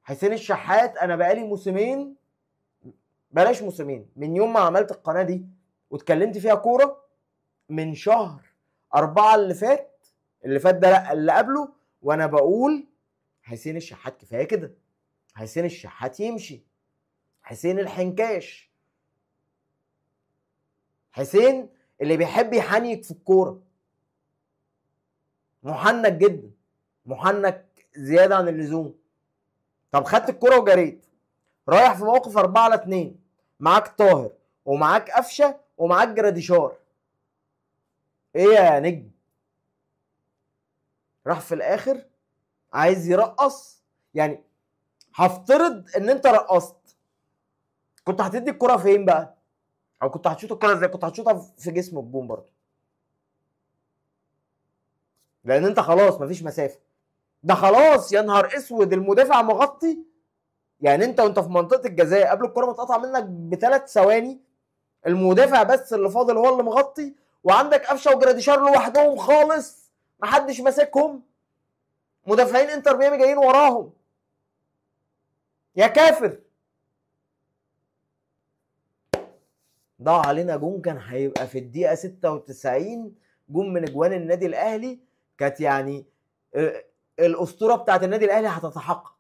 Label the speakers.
Speaker 1: حسين الشحات انا بقالي موسمين، بلاش موسمين، من يوم ما عملت القناه دي واتكلمت فيها كوره، من شهر 4 اللي فات ده، لا اللي قبله، وانا بقول حسين الشحات كفايه كده، حسين الشحات يمشي، حسين الحنكاش، حسين اللي بيحب يحنيك في الكوره، محنك جدا، محنك زياده عن اللزوم. طب خدت الكوره وجريت، رايح في موقف 4-2، معاك طاهر ومعاك قفشه ومعاك جراديشار، ايه يا نجم؟ راح في الاخر عايز يرقص. يعني هفترض ان انت رقصت، كنت هتدي الكرة فين بقى؟ او كنت هتشوط الكرة ازاي؟ كنت هتشوطها في جسم الجون برضه، لان انت خلاص مفيش مسافة. ده خلاص يا نهار اسود المدافع مغطي. يعني انت وانت في منطقة الجزاء قبل الكرة ما تقطع منك ب3 ثواني، المدافع بس اللي فاضل هو اللي مغطي، وعندك قفشه وجراديشار لوحدهم خالص محدش ماسكهم، مدافعين انتر ميامي جايين وراهم، يا كافر. ضاع علينا جون كان هيبقى في الدقيقه 96 جون من اجوان النادي الاهلي، كانت يعني الاسطوره بتاعت النادي الاهلي هتتحقق.